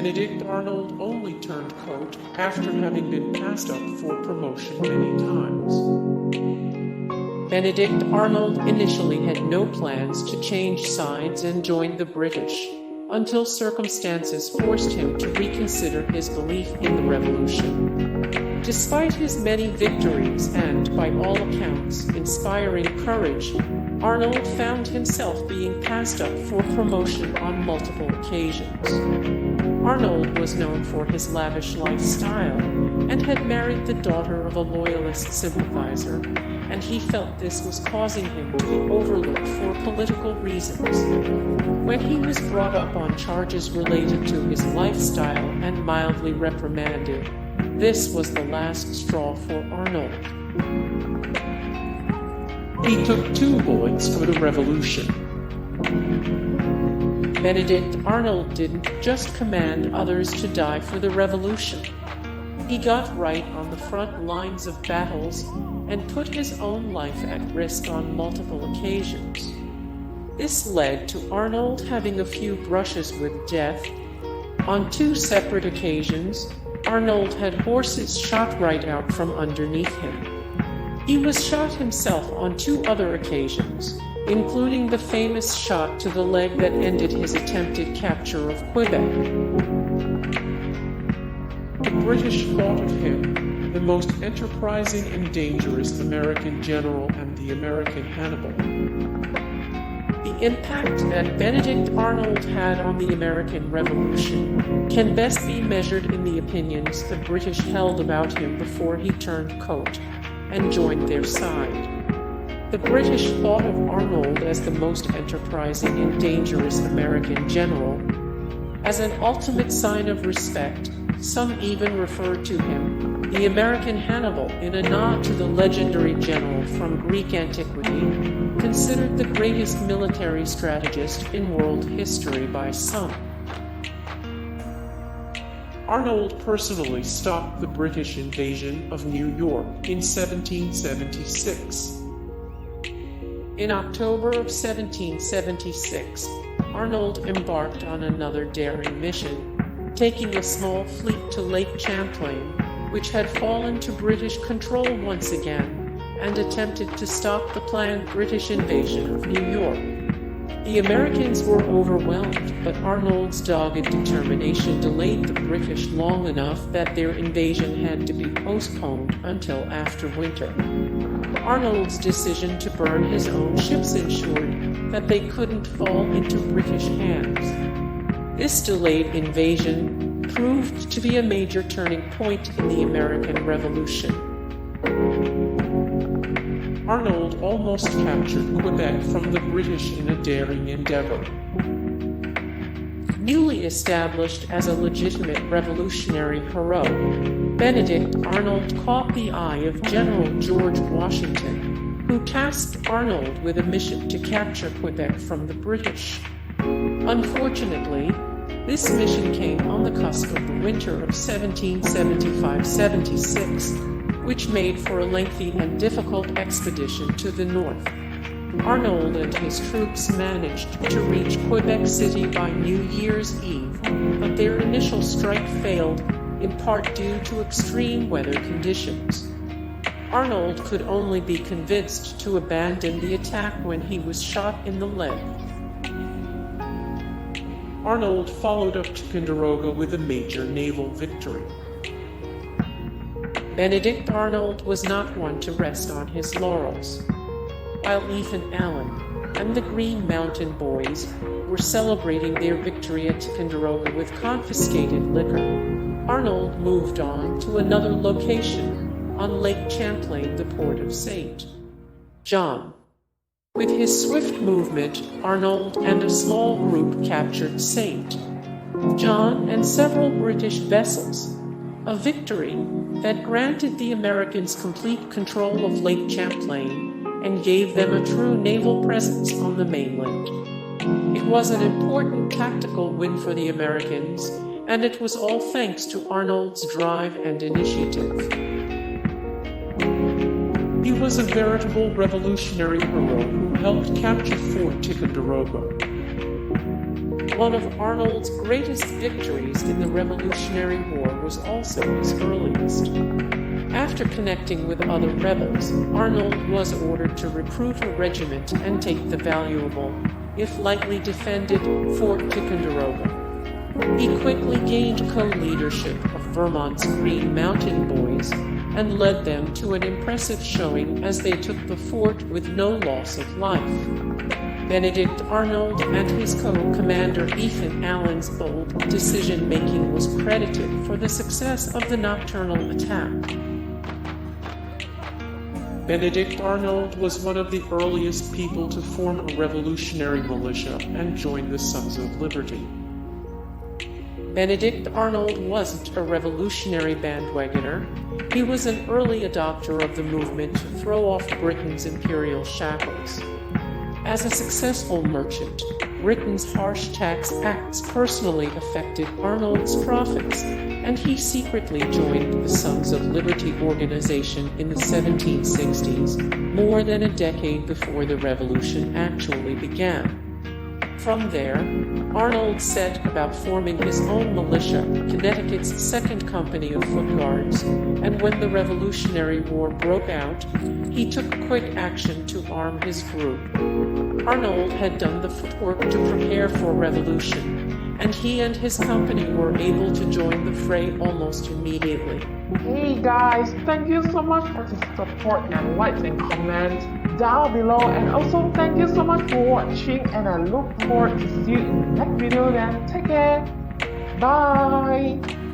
Benedict Arnold only turned coat after having been passed up for promotion many times. Benedict Arnold initially had no plans to change sides and join the British, until circumstances forced him to reconsider his belief in the Revolution. Despite his many victories and, by all accounts, inspiring courage, Arnold found himself being passed up for promotion on multiple occasions. Arnold was known for his lavish lifestyle and had married the daughter of a loyalist sympathizer, and he felt this was causing him to be overlooked for political reasons. When he was brought up on charges related to his lifestyle and mildly reprimanded, this was the last straw for Arnold. He took 2 bullets for the Revolution. Benedict Arnold didn't just command others to die for the Revolution. He got right on the front lines of battles and put his own life at risk on multiple occasions. This led to Arnold having a few brushes with death. On 2 separate occasions, Arnold had horses shot right out from underneath him. He was shot himself on 2 other occasions, including the famous shot to the leg that ended his attempted capture of Quebec. The British thought of him, the most enterprising and dangerous American general, and the American Hannibal. The impact that Benedict Arnold had on the American Revolution can best be measured in the opinions the British held about him before he turned coat and joined their side. The British thought of Arnold as the most enterprising and dangerous American general. As an ultimate sign of respect, some even referred to him, the American Hannibal, in a nod to the legendary general from Greek antiquity, considered the greatest military strategist in world history by some. Arnold personally stopped the British invasion of New York in 1776. In October of 1776, Arnold embarked on another daring mission, taking a small fleet to Lake Champlain, which had fallen to British control once again, and attempted to stop the planned British invasion of New York. The Americans were overwhelmed, but Arnold's dogged determination delayed the British long enough that their invasion had to be postponed until after winter. Arnold's decision to burn his own ships ensured that they couldn't fall into British hands. This delayed invasion proved to be a major turning point in the American Revolution. Arnold almost captured Quebec from the British in a daring endeavor. Newly established as a legitimate revolutionary hero, Benedict Arnold caught the eye of General George Washington, who tasked Arnold with a mission to capture Quebec from the British. Unfortunately, this mission came on the cusp of the winter of 1775-76, which made for a lengthy and difficult expedition to the north. Arnold and his troops managed to reach Quebec City by New Year's Eve, but their initial strike failed, in part due to extreme weather conditions. Arnold could only be convinced to abandon the attack when he was shot in the leg. Arnold followed up Ticonderoga with a major naval victory. Benedict Arnold was not one to rest on his laurels. While Ethan Allen and the Green Mountain Boys were celebrating their victory at Ticonderoga with confiscated liquor, Arnold moved on to another location on Lake Champlain, the port of St. John. With his swift movement, Arnold and a small group captured St. John and several British vessels, a victory that granted the Americans complete control of Lake Champlain and gave them a true naval presence on the mainland. It was an important tactical win for the Americans, and it was all thanks to Arnold's drive and initiative. He was a veritable revolutionary hero who helped capture Fort Ticonderoga. One of Arnold's greatest victories in the Revolutionary War was also his earliest. After connecting with other rebels, Arnold was ordered to recruit a regiment and take the valuable, if lightly defended, Fort Ticonderoga. He quickly gained co-leadership of Vermont's Green Mountain Boys and led them to an impressive showing as they took the fort with no loss of life. Benedict Arnold and his co-commander Ethan Allen's bold decision-making was credited for the success of the nocturnal attack. Benedict Arnold was one of the earliest people to form a revolutionary militia and join the Sons of Liberty. Benedict Arnold wasn't a revolutionary bandwagoner. He was an early adopter of the movement to throw off Britain's imperial shackles. As a successful merchant, Britain's harsh tax acts personally affected Arnold's profits, and he secretly joined the Sons of Liberty organization in the 1760s, more than a decade before the Revolution actually began. From there, Arnold set about forming his own militia, Connecticut's Second Company of Foot Guards, and when the Revolutionary War broke out, he took quick action to arm his group. Arnold had done the footwork to prepare for revolution, and he and his company were able to join the fray almost immediately. Hey guys, thank you so much for the support and likes and comments down below, and also thank you so much for watching, and I look forward to see you in the next video. Then take care, bye.